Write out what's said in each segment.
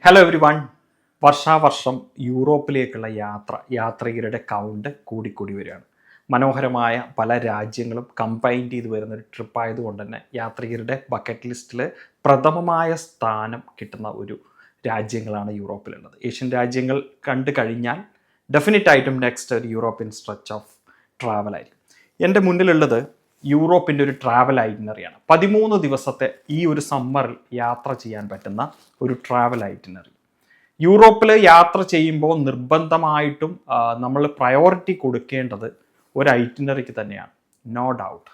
Hello every one. വർഷാവർഷം യൂറോപ്പിലേക്കുള്ള യാത്രികരുടെ count കൂടിക്കൂടി വരികയാണ്. മനോഹരമായ പല രാജ്യങ്ങളും കമ്പൈൻ ചെയ്ത് വരുന്ന ഒരു ട്രിപ്പായതുകൊണ്ട് തന്നെ യാത്രികരുടെ ബക്കറ്റ് ലിസ്റ്റിൽ പ്രഥമമായ സ്ഥാനം കിട്ടുന്ന ഒരു രാജ്യങ്ങളാണ് യൂറോപ്പിലുള്ളത്. ഏഷ്യൻ രാജ്യങ്ങൾ കണ്ടു കഴിഞ്ഞാൽ ഡെഫിനറ്റായിട്ടും നെക്സ്റ്റ് ഒരു യൂറോപ്യൻ സ്ട്രെച്ച് ഓഫ് ട്രാവൽ ആയിരിക്കും. എൻ്റെ മുന്നിലുള്ളത് യൂറോപ്പിൻ്റെ ഒരു ട്രാവൽ ഐറ്റിനറിയാണ്. 13 ദിവസത്തെ ഈ ഒരു സമ്മറിൽ യാത്ര ചെയ്യാൻ പറ്റുന്ന ഒരു ട്രാവൽ ഐറ്റിനറി. യൂറോപ്പിൽ യാത്ര ചെയ്യുമ്പോൾ നിർബന്ധമായിട്ടും നമ്മൾ പ്രയോറിറ്റി കൊടുക്കേണ്ടത് ഒരു ഐറ്റിനറിക്ക് തന്നെയാണ്. നോ ഡൗട്ട്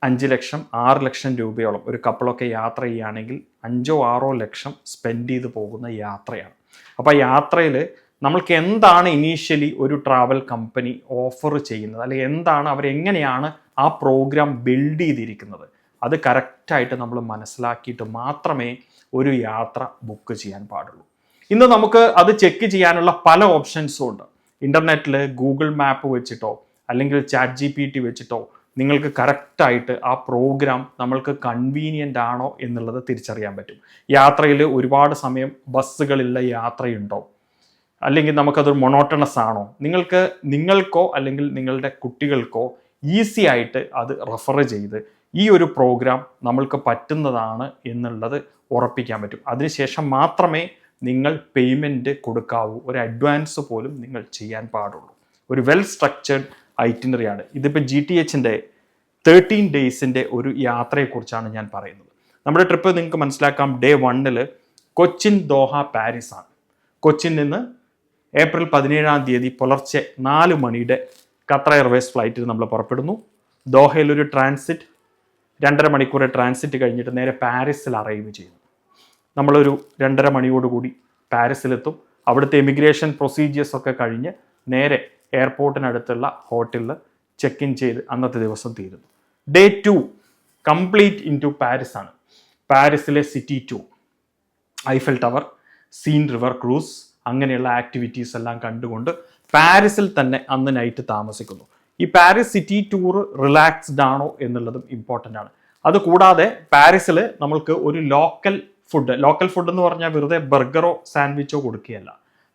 5 ലക്ഷം 6 ലക്ഷം രൂപയോളം ഒരു കപ്പിളൊക്കെ യാത്ര ചെയ്യുകയാണെങ്കിൽ 5-6 ലക്ഷം സ്പെൻഡ് ചെയ്ത് പോകുന്ന യാത്രയാണ്. അപ്പോൾ യാത്രയിൽ നമ്മൾക്ക് എന്താണ് ഇനീഷ്യലി ഒരു ട്രാവൽ കമ്പനി ഓഫർ ചെയ്യുന്നത്, അല്ലെങ്കിൽ എന്താണ് അവരെങ്ങനെയാണ് ആ പ്രോഗ്രാം ബിൽഡ് ചെയ്തിരിക്കുന്നത്, അത് കറക്റ്റായിട്ട് നമ്മൾ മനസ്സിലാക്കിയിട്ട് മാത്രമേ ഒരു യാത്ര ബുക്ക് ചെയ്യാൻ പാടുള്ളൂ. ഇന്ന് നമുക്ക് അത് ചെക്ക് ചെയ്യാനുള്ള പല ഓപ്ഷൻസും ഉണ്ട്. ഇൻ്റർനെറ്റിൽ ഗൂഗിൾ മാപ്പ് വെച്ചിട്ടോ അല്ലെങ്കിൽ ChatGPT വെച്ചിട്ടോ നിങ്ങൾക്ക് കറക്റ്റായിട്ട് ആ പ്രോഗ്രാം നമ്മൾക്ക് കൺവീനിയൻ്റ് ആണോ എന്നുള്ളത് തിരിച്ചറിയാൻ പറ്റും. യാത്രയിൽ ഒരുപാട് സമയം ബസ്സുകളിലുള്ള യാത്രയുണ്ടോ, അല്ലെങ്കിൽ നമുക്കതൊരു മൊണോട്ടണസ് ആണോ, നിങ്ങൾക്കോ അല്ലെങ്കിൽ നിങ്ങളുടെ കുട്ടികൾക്കോ ഈസി ആയിട്ട് അത് റെഫർ ചെയ്ത് ഈ ഒരു പ്രോഗ്രാം നമ്മൾക്ക് പറ്റുന്നതാണ് എന്നുള്ളത് ഉറപ്പിക്കാൻ പറ്റും. അതിനുശേഷം മാത്രമേ നിങ്ങൾ പേയ്മെൻറ്റ് കൊടുക്കാവൂ. ഒരു അഡ്വാൻസ് പോലും നിങ്ങൾ ചെയ്യാൻ പാടുള്ളൂ. ഒരു വെൽ സ്ട്രക്ചേർഡ് ഐറ്റിനറിയാണ്. ഇതിപ്പോൾ GTHൻ്റെ 13 ഡേയ്സിൻ്റെ ഒരു യാത്രയെക്കുറിച്ചാണ് ഞാൻ പറയുന്നത്. നമ്മുടെ ട്രിപ്പ് നിങ്ങൾക്ക് മനസ്സിലാക്കാം. ഡേ 1 കൊച്ചിൻ, ദോഹ, പാരീസ് ആണ്. കൊച്ചിൻ നിന്ന് ഏപ്രിൽ 17 പുലർച്ചെ 4 മണിയുടെ ഖത്തർ എയർവേസ് ഫ്ലൈറ്റിൽ നമ്മൾ പുറപ്പെടുന്നു. ദോഹയിലൊരു ട്രാൻസിറ്റ് 2.5 മണിക്കൂർ ട്രാൻസിറ്റ് കഴിഞ്ഞിട്ട് നേരെ പാരീസിൽ അറൈവ് ചെയ്യുന്നു. നമ്മളൊരു 2.5 മണിയോടുകൂടി പാരീസിലെത്തും. അവിടുത്തെ ഇമിഗ്രേഷൻ പ്രൊസീജിയേഴ്സ് ഒക്കെ കഴിഞ്ഞ് നേരെ എയർപോർട്ടിനടുത്തുള്ള ഹോട്ടലിൽ ചെക്ക് ഇൻ ചെയ്ത് അന്നത്തെ ദിവസം തീരുന്നു. Day 2 complete in to Paris ആണ്. പാരീസിലെ city tour, Eiffel tower, Seine river cruise, അങ്ങനെയുള്ള ആക്ടിവിറ്റീസ് എല്ലാം കണ്ടുകൊണ്ട് പാരീസിൽ തന്നെ അന്ന് നൈറ്റ് താമസിക്കുന്നു. ഈ പാരീസ് സിറ്റി ടൂർ റിലാക്സ്ഡ് ആണോ എന്നുള്ളതും ഇമ്പോർട്ടൻ്റ് ആണ്. അതുകൂടാതെ പാരീസിൽ നമ്മൾക്ക് ഒരു ലോക്കൽ ഫുഡ് എന്ന് പറഞ്ഞാൽ വെറുതെ ബർഗറോ സാൻഡ്വിച്ചോ കൊടുക്കുകയല്ല.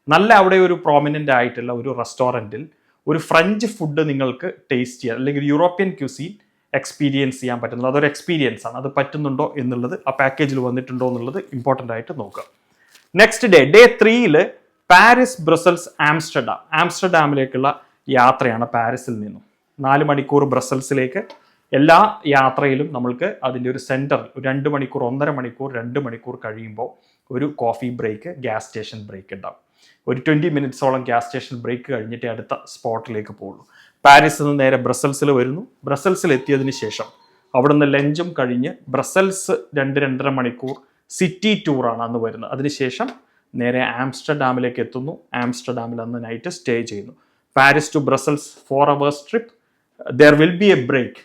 നല്ല അവിടെ ഒരു പ്രോമിനൻ്റ് ആയിട്ടുള്ള ഒരു റെസ്റ്റോറൻറ്റിൽ ഒരു ഫ്രഞ്ച് ഫുഡ് നിങ്ങൾക്ക് ടേസ്റ്റ് ചെയ്യാൻ, അല്ലെങ്കിൽ യൂറോപ്യൻ ക്യൂസീൻ എക്സ്പീരിയൻസ് ചെയ്യാൻ പറ്റുന്നത്. അതൊരു എക്സ്പീരിയൻസ് ആണ്. അത് പറ്റുന്നുണ്ടോ എന്നുള്ളത് ആ പാക്കേജിൽ വന്നിട്ടുണ്ടോ എന്നുള്ളത് ഇമ്പോർട്ടൻ്റ് ആയിട്ട് നോക്കുക. നെക്സ്റ്റ് ഡേ 3 പാരീസ്, ബ്രസൽസ്, ആംസ്റ്റർഡാമിലേക്കുള്ള യാത്രയാണ്. പാരീസിൽ നിന്നും 4 മണിക്കൂർ ബ്രസൽസിലേക്ക്. എല്ലാ യാത്രയിലും നമ്മൾക്ക് അതിൻ്റെ ഒരു സെൻറ്ററിൽ 2 മണിക്കൂർ 1.5 മണിക്കൂർ 2 മണിക്കൂർ കഴിയുമ്പോൾ ഒരു coffee break, gas station break ഉണ്ടാവും. ഒരു 20 മിനിറ്റ്സോളം ഗ്യാസ് സ്റ്റേഷൻ ബ്രേക്ക് കഴിഞ്ഞിട്ട് അടുത്ത സ്പോട്ടിലേക്ക് പോകുള്ളൂ. പാരീസിൽ നിന്ന് നേരെ ബ്രസൽസിൽ വരുന്നു. ബ്രസൽസിൽ എത്തിയതിന് ശേഷം അവിടുന്ന് ലഞ്ചും കഴിഞ്ഞ് ബ്രസൽസ് 2-2.5 മണിക്കൂർ സിറ്റി ടൂറാണ് അന്ന് വരുന്നത്. അതിനുശേഷം നേരെ ആംസ്റ്റർഡാമിലേക്ക് എത്തുന്നു. ആംസ്റ്റർഡാമിൽ അന്ന് നൈറ്റ് സ്റ്റേ ചെയ്യുന്നു. Paris to Brussels 4 hours trip. There will be a break.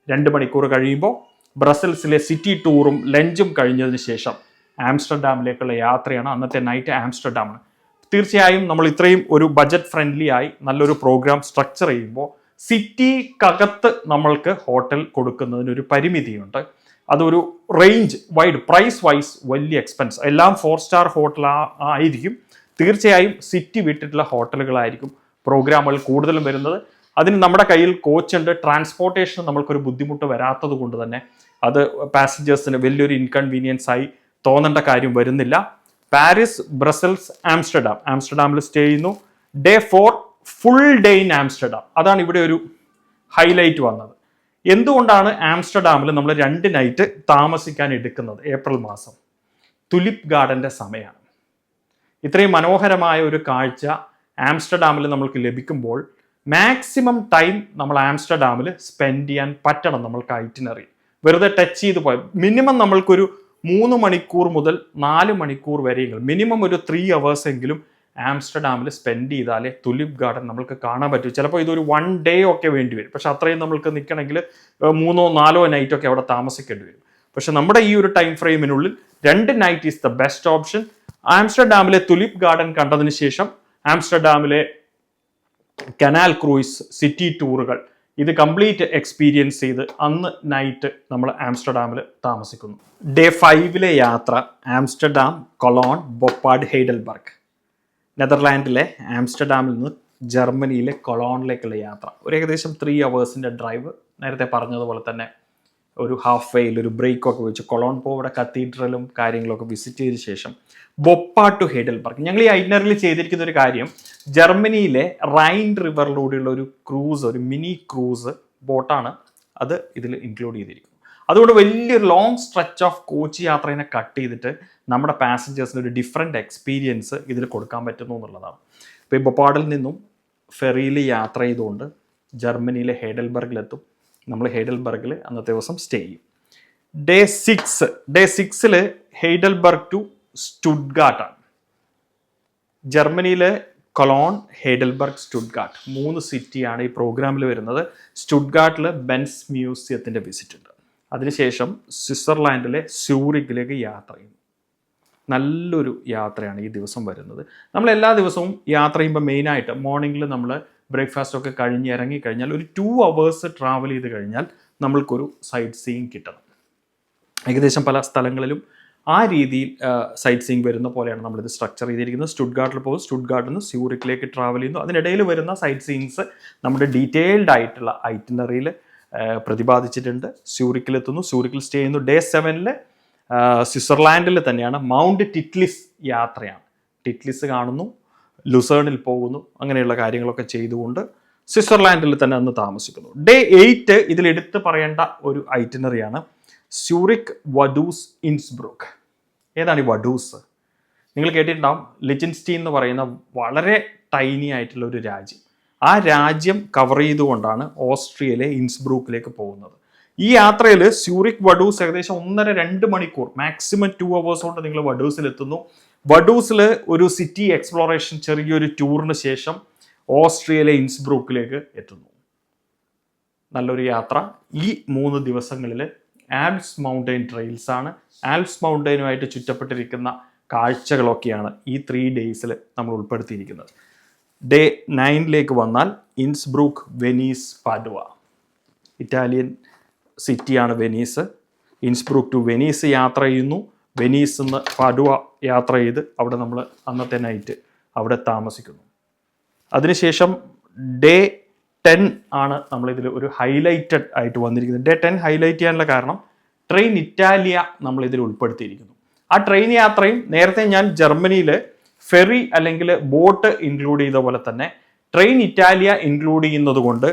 2 മണിക്കൂർ കഴിയുമ്പോൾ ബ്രസൽസിലെ സിറ്റി ടൂറും ലഞ്ചും കഴിഞ്ഞതിന് ശേഷം ആംസ്റ്റർഡാമിലേക്കുള്ള യാത്രയാണ്. അന്നത്തെ നൈറ്റ് ആംസ്റ്റർഡാമാണ്. തീർച്ചയായും നമ്മൾ ഇത്രയും ഒരു ബജറ്റ് ഫ്രണ്ട്ലി ആയി നല്ലൊരു പ്രോഗ്രാം സ്ട്രക്ചർ ചെയ്യുമ്പോൾ സിറ്റിക്കകത്ത് നമ്മൾക്ക് ഹോട്ടൽ കൊടുക്കുന്നതിനൊരു പരിമിതിയുണ്ട്. അതൊരു റേഞ്ച് വൈഡ് പ്രൈസ് വൈസ് വലിയ എക്സ്പെൻസ്. എല്ലാം 4 സ്റ്റാർ ഹോട്ടൽ ആയിരിക്കും. തീർച്ചയായും സിറ്റി വിട്ടിട്ടുള്ള ഹോട്ടലുകളായിരിക്കും പ്രോഗ്രാമുകൾ കൂടുതലും വരുന്നത്. അതിന് നമ്മുടെ കയ്യിൽ കോച്ച് ഉണ്ട്. ട്രാൻസ്പോർട്ടേഷൻ നമ്മൾക്കൊരു ബുദ്ധിമുട്ട് വരാത്തത് കൊണ്ട് തന്നെ അത് പാസഞ്ചേഴ്സിന് വലിയൊരു ഇൻകൺവീനിയൻസ് ആയി തോന്നേണ്ട കാര്യം വരുന്നില്ല. പാരീസ്, ബ്രസൽസ്, ആംസ്റ്റർഡാമിൽ സ്റ്റേ ചെയ്യുന്നു. Day 4 full day in Amsterdam. അതാണ് ഇവിടെ ഒരു ഹൈലൈറ്റ് വന്നത്. എന്തുകൊണ്ടാണ് ആംസ്റ്റർഡാമിൽ നമ്മൾ 2 നൈറ്റ് താമസിക്കാൻ എടുക്കുന്നത്? ഏപ്രിൽ മാസം തുലിപ്പ് ഗാർഡൻ്റെ സമയമാണ്. ഇത്രയും മനോഹരമായ ഒരു കാഴ്ച ആംസ്റ്റർഡാമിൽ നമ്മൾക്ക് ലഭിക്കുമ്പോൾ മാക്സിമം ടൈം നമ്മൾ ആംസ്റ്റർഡാമിൽ സ്പെൻഡ് ചെയ്യാൻ പറ്റണം. നമ്മൾക്ക് ഐറ്റിനറി വെറുതെ ടച്ച് ചെയ്ത് പോയാൽ മിനിമം നമ്മൾക്കൊരു 3 മണിക്കൂർ മുതൽ 4 മണിക്കൂർ വരെയെങ്കിലും മിനിമം ഒരു 3 hours എങ്കിലും ആംസ്റ്റർഡാമിൽ സ്പെൻഡ് ചെയ്താലേ തുലിപ്പ് ഗാർഡൻ നമ്മൾക്ക് കാണാൻ പറ്റും. ചിലപ്പോൾ ഇതൊരു 1 day ഒക്കെ വേണ്ടി വരും. പക്ഷെ അത്രയും നമ്മൾക്ക് നിൽക്കണമെങ്കിൽ 3-4 നൈറ്റൊക്കെ അവിടെ താമസിക്കേണ്ടി വരും. പക്ഷെ നമ്മുടെ ഈ ഒരു ടൈം ഫ്രെയിമിനുള്ളിൽ 2 night is the best option. ആംസ്റ്റർഡാമിലെ തുലിപ്പ് ഗാർഡൻ കണ്ടതിന് ശേഷം ആംസ്റ്റർഡാമിലെ കനാൽ ക്രൂയിസ്, സിറ്റി ടൂറുകൾ, ഇത് കംപ്ലീറ്റ് എക്സ്പീരിയൻസ് ചെയ്ത് അന്ന് നൈറ്റ് നമ്മൾ ആംസ്റ്റർഡാമിൽ താമസിക്കുന്നു. ഡേ 5 യാത്ര ആംസ്റ്റർഡാം, കൊളോൺ, ബൊപ്പാഡ്, ഹെയ്ഡൽബർഗ്. നെതർലാൻഡിലെ ആംസ്റ്റർഡാമിൽ നിന്ന് ജർമ്മനിയിലെ കൊളോണിലേക്കുള്ള യാത്ര. ഒരു ഏകദേശം 3 hours ഡ്രൈവ്. നേരത്തെ പറഞ്ഞതുപോലെ തന്നെ ഒരു ഹാഫ് വേയിൽ ഒരു ബ്രേക്കൊക്കെ വെച്ച് കൊളോൺ പോവിടെ കത്തീഡ്രലും കാര്യങ്ങളൊക്കെ വിസിറ്റ് ചെയ്ത ശേഷം ബൊപ്പാഡ് ടു ഹെയ്ഡൽബർഗ്. ഞങ്ങൾ ഈ ഐറ്റിനറിൽ ചെയ്തിരിക്കുന്ന ഒരു കാര്യം, ജർമ്മനിയിലെ റൈൻ റിവറിലൂടെയുള്ള ഒരു ക്രൂസ്, ഒരു മിനി ക്രൂസ് ബോട്ടാണ് അത് ഇതിൽ ഇൻക്ലൂഡ് ചെയ്തിരിക്കുന്നത്. അതുകൊണ്ട് വലിയൊരു ലോങ് സ്ട്രെച്ച് ഓഫ് കോച്ച് യാത്രയെ കട്ട് ചെയ്തിട്ട് നമ്മുടെ പാസഞ്ചേഴ്സിന് ഒരു ഡിഫറെൻറ്റ് എക്സ്പീരിയൻസ് ഇതിൽ കൊടുക്കാൻ പറ്റുന്നു എന്നുള്ളതാണ്. ഇപ്പോൾ ഈ ബൊപ്പാഡിൽ നിന്നും ഫെറിയിൽ യാത്ര ചെയ്തുകൊണ്ട് ജർമ്മനിയിലെ ഹെയ്ഡൽബർഗിലെത്തും. നമ്മൾ ഹെയ്ഡൽബർഗിൽ അന്നത്തെ ദിവസം സ്റ്റേ ചെയ്യും. ഡേ 6 ഹെയ്ഡൽബർഗ് ടു സ്റ്റുട്ട്ഗാർട്ടാണ്. ജർമ്മനിയിലെ കൊളോൺ, ഹെയ്ഡൽബർഗ്, സ്റ്റുട്ട്ഗാർട്ട് 3 സിറ്റിയാണ് ഈ പ്രോഗ്രാമിൽ വരുന്നത്. സ്റ്റുട്ട്ഗാർട്ടിൽ ബെൻസ് മ്യൂസിയത്തിൻ്റെ വിസിറ്റ് ഉണ്ട്. അതിനുശേഷം സ്വിറ്റ്സർലാൻഡിലെ സ്യൂറിക്കിലേക്ക് യാത്ര ചെയ്യും. നല്ലൊരു യാത്രയാണ് ഈ ദിവസം വരുന്നത്. നമ്മൾ എല്ലാ ദിവസവും യാത്ര ചെയ്യുമ്പോൾ മെയിനായിട്ട് മോർണിംഗിൽ നമ്മൾ ബ്രേക്ക്ഫാസ്റ്റ് ഒക്കെ കഴിഞ്ഞ് ഇറങ്ങിക്കഴിഞ്ഞാൽ ഒരു 2 hours ട്രാവൽ ചെയ്ത് കഴിഞ്ഞാൽ നമ്മൾക്കൊരു സൈറ്റ് സീയിങ് കിട്ടണം. ഏകദേശം പല സ്ഥലങ്ങളിലും ആ രീതിയിൽ സൈറ്റ് സീയിങ് വരുന്ന പോലെയാണ് നമ്മളിത് സ്ട്രക്ചർ ചെയ്തിരിക്കുന്നത്. സ്റ്റുട്ട്ഗാർട്ടിൽ പോകും, സ്റ്റുട്ട്ഗാർട്ടിൽ നിന്ന് സ്യൂറിക്കിലേക്ക് ട്രാവൽ ചെയ്യുന്നു. അതിനിടയിൽ വരുന്ന സൈറ്റ് സീയിങ്സ് നമ്മുടെ ഡീറ്റെയിൽഡ് ആയിട്ടുള്ള ഐറ്റിനറിയിൽ പ്രതിപാദിച്ചിട്ടുണ്ട്. സ്യൂറിക്കിലെത്തുന്നു, സ്യൂറിക്കിൽ സ്റ്റേ ചെയ്യുന്നു. ഡേ 7 സ്വിറ്റ്സർലാൻഡിൽ തന്നെയാണ് മൗണ്ട് ടിറ്റ്ലിസ് യാത്രയാണ്. ടിറ്റ്ലിസ് കാണുന്നു, ലുസേണിൽ പോകുന്നു, അങ്ങനെയുള്ള കാര്യങ്ങളൊക്കെ ചെയ്തുകൊണ്ട് സ്വിറ്റ്സർലാൻഡിൽ തന്നെ അന്ന് താമസിക്കുന്നു. ഡേ 8 ഇതിൽ എടുത്ത് പറയേണ്ട ഒരു ഐറ്റിനറിയാണ് സ്യൂറിക്, വഡൂസ്, ഇൻസ്ബ്രൂക്ക്. ഏതാണ് ഈ വഡൂസ്? നിങ്ങൾ കേട്ടിട്ടുണ്ടാവും. ലിച്ചൻസ്റ്റീൻ എന്ന് പറയുന്ന വളരെ ടൈനി ആയിട്ടുള്ള ഒരു രാജ്യം. ആ രാജ്യം കവർ ചെയ്തുകൊണ്ടാണ് ഓസ്ട്രിയയിലെ ഇൻസ്ബ്രൂക്കിലേക്ക് പോകുന്നത്. ഈ യാത്രയിൽ സ്യൂറിക്, വഡൂസ് ഏകദേശം 1.5-2 മണിക്കൂർ, മാക്സിമം 2 hours കൊണ്ട് നിങ്ങൾ വഡൂസിൽ എത്തുന്നു. വഡൂസിൽ ഒരു സിറ്റി എക്സ്പ്ലോറേഷൻ, ചെറിയൊരു ടൂറിന് ശേഷം ഓസ്ട്രിയയിലെ ഇൻസ്ബ്രൂക്കിലേക്ക് എത്തുന്നു. നല്ലൊരു യാത്ര. ഈ 3 ദിവസങ്ങളിൽ ആൽപ്സ് മൗണ്ടൈൻ ട്രെയിൽസ് ആണ്. ആൽപ്സ് മൗണ്ടൈനുമായിട്ട് ചുറ്റപ്പെട്ടിരിക്കുന്ന കാഴ്ചകളൊക്കെയാണ് ഈ 3 days നമ്മൾ ഉൾപ്പെടുത്തിയിരിക്കുന്നത്. ഡേ 9 വന്നാൽ ഇൻസ്ബ്രൂക്ക്, വെനീസ്, പാഡുവ. ഇറ്റാലിയൻ സിറ്റിയാണ് വെനീസ്. ഇൻസ്ബ്രൂക്ക് ടു വെനീസ് യാത്ര ചെയ്യുന്നു. വെനീസിൽ നിന്ന് പാഡുവ യാത്ര ചെയ്ത് അവിടെ നമ്മൾ അന്നത്തെ നൈറ്റ് അവിടെ താമസിക്കുന്നു. അതിനുശേഷം ഡേ 10 ആണ് നമ്മളിതിൽ ഒരു ഹൈലൈറ്റഡ് ആയിട്ട് വന്നിരിക്കുന്നത്. ഡേ 10 ഹൈലൈറ്റ് ചെയ്യാനുള്ള കാരണം ട്രെയിൻ ഇറ്റാലിയ നമ്മളിതിൽ ഉൾപ്പെടുത്തിയിരിക്കുന്നു. ആ ട്രെയിൻ യാത്രയും നേരത്തെ ഞാൻ ജർമ്മനിയിൽ ഫെറി അല്ലെങ്കിൽ ബോട്ട് ഇൻക്ലൂഡ് ചെയ്ത പോലെ തന്നെ ട്രെയിൻ ഇറ്റാലിയ ഇൻക്ലൂഡ് ചെയ്യുന്നത് കൊണ്ട്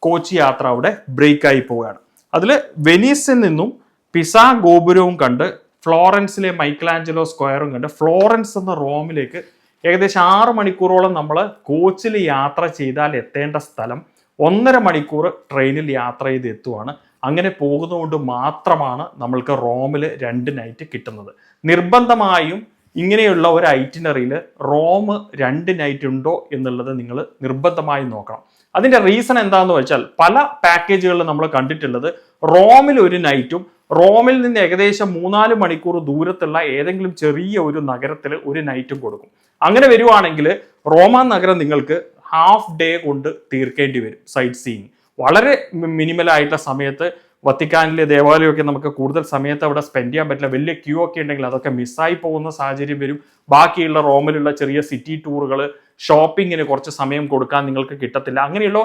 കോച്ച് യാത്ര അവിടെ ബ്രേക്കായി പോവുകയാണ്. അതിൽ വെനീസിൽ നിന്നും പിസാ ഗോപുരവും കണ്ട് ഫ്ലോറൻസിലെ മൈക്കലാഞ്ചലോ സ്ക്വയറും കണ്ട് ഫ്ലോറൻസ് എന്ന റോമിലേക്ക് ഏകദേശം 6 മണിക്കൂറോളം നമ്മൾ കോച്ചിൽ യാത്ര ചെയ്താൽ എത്തേണ്ട സ്ഥലം 1.5 മണിക്കൂർ ട്രെയിനിൽ യാത്ര ചെയ്ത് എത്തുവാണ്. അങ്ങനെ പോകുന്നതുകൊണ്ട് മാത്രമാണ് നമ്മൾക്ക് റോമിൽ 2 നൈറ്റ് കിട്ടുന്നത്. നിർബന്ധമായും ഇങ്ങനെയുള്ള ഒരു ഐറ്റിനറിയിൽ റോം 2 നൈറ്റ് ഉണ്ടോ എന്നുള്ളത് നിങ്ങൾ നിർബന്ധമായും നോക്കണം. അതിൻ്റെ റീസൺ എന്താണെന്ന് വെച്ചാൽ പല പാക്കേജുകളിൽ നമ്മൾ കണ്ടിട്ടുള്ളത് റോമിൽ 1 നൈറ്റും റോമിൽ നിന്ന് ഏകദേശം 3-4 മണിക്കൂർ ദൂരത്തുള്ള ഏതെങ്കിലും ചെറിയ ഒരു നഗരത്തിൽ 1 നൈറ്റും കൊടുക്കും. അങ്ങനെ വരുവാണെങ്കിൽ റോമ നഗരം നിങ്ങൾക്ക് ഹാഫ് ഡേ കൊണ്ട് തീർക്കേണ്ടി വരും. സൈറ്റ് സീയിങ് വളരെ മിനിമലായിട്ടുള്ള സമയത്ത് വത്തിക്കാനിലെ ദേവാലയമൊക്കെ നമുക്ക് കൂടുതൽ സമയത്ത് അവിടെ സ്പെൻഡ് ചെയ്യാൻ പറ്റില്ല. വലിയ ക്യൂ ഒക്കെ ഉണ്ടെങ്കിൽ അതൊക്കെ മിസ്സായി പോകുന്ന സാഹചര്യം വരും. ബാക്കിയുള്ള റോമിലുള്ള ചെറിയ സിറ്റി ടൂറുകൾ, ഷോപ്പിങ്ങിന് കുറച്ച് സമയം കൊടുക്കാൻ നിങ്ങൾക്ക് കിട്ടത്തില്ല. അങ്ങനെയുള്ള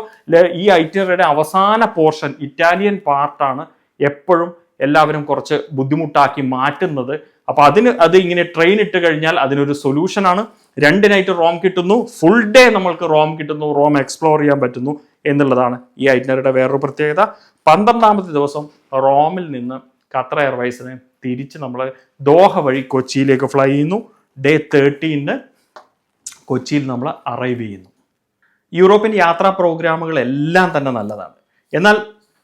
ഈ ഐറ്റിനറിയുടെ അവസാന പോർഷൻ ഇറ്റാലിയൻ പാർട്ടാണ് എപ്പോഴും എല്ലാവരും കുറച്ച് ബുദ്ധിമുട്ടാക്കി മാറ്റുന്നത്. അപ്പൊ അത് ഇങ്ങനെ ട്രെയിൻ ഇട്ട് കഴിഞ്ഞാൽ അതിനൊരു സൊല്യൂഷനാണ്. 2 നൈറ്റ് റോം കിട്ടുന്നു, ഫുൾ ഡേ നമ്മൾക്ക് റോം കിട്ടുന്നു, റോം എക്സ്പ്ലോർ ചെയ്യാൻ പറ്റുന്നു എന്നുള്ളതാണ് ഈ ഐറ്റിനറിയുടെ വേറൊരു പ്രത്യേകത. 12ാമത്തെ ദിവസം റോമിൽ നിന്ന് ഖത്തർ എയർവൈസിന് തിരിച്ച് നമ്മൾ ദോഹ വഴി കൊച്ചിയിലേക്ക് ഫ്ലൈ ചെയ്യുന്നു. ഡേ 13 കൊച്ചിയിൽ നമ്മൾ അറൈവ് ചെയ്യുന്നു. യൂറോപ്യൻ യാത്രാ പ്രോഗ്രാമുകൾ എല്ലാം തന്നെ നല്ലതാണ്. എന്നാൽ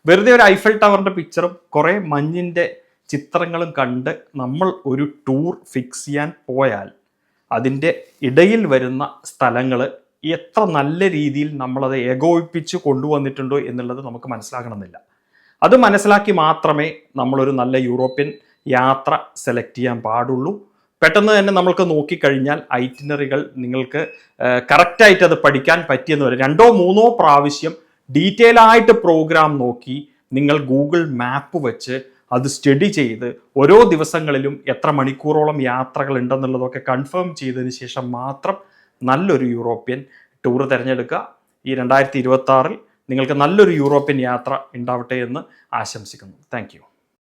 വെറുതെ ഒരു ഐഫൽ ടവറിൻ്റെ പിക്ചറും കുറേ മഞ്ഞിൻ്റെ ചിത്രങ്ങളും കണ്ട് നമ്മൾ ഒരു ടൂർ ഫിക്സ് ചെയ്യാൻ പോയാൽ അതിൻ്റെ ഇടയിൽ വരുന്ന സ്ഥലങ്ങൾ എത്ര നല്ല രീതിയിൽ നമ്മളത് ഏകോപിപ്പിച്ച് കൊണ്ടുവന്നിട്ടുണ്ടോ എന്നുള്ളത് നമുക്ക് മനസ്സിലാക്കണമെന്നില്ല. അത് മനസ്സിലാക്കി മാത്രമേ നമ്മളൊരു നല്ല യൂറോപ്യൻ യാത്ര സെലക്ട് ചെയ്യാൻ പാടുള്ളൂ. പെട്ടെന്ന് തന്നെ നമ്മൾക്ക് നോക്കിക്കഴിഞ്ഞാൽ ഐറ്റിനറികൾ നിങ്ങൾക്ക് കറക്റ്റായിട്ട് അത് പഠിക്കാൻ പറ്റിയെന്ന് വരും. 2-3 പ്രാവശ്യം ഡീറ്റെയിൽ ആയിട്ട് പ്രോഗ്രാം നോക്കി നിങ്ങൾ ഗൂഗിൾ മാപ്പ് വെച്ച് അത് സ്റ്റഡി ചെയ്ത് ഓരോ ദിവസങ്ങളിലും എത്ര മണിക്കൂറോളം യാത്രകൾ ഉണ്ടെന്നുള്ളതൊക്കെ കൺഫേം ചെയ്തതിന് ശേഷം മാത്രം നല്ലൊരു യൂറോപ്യൻ ടൂർ തിരഞ്ഞെടുക്കുക. ഈ 2026 നിങ്ങൾക്ക് നല്ലൊരു യൂറോപ്യൻ യാത്ര ഉണ്ടാവട്ടെ എന്ന് ആശംസിക്കുന്നു. താങ്ക്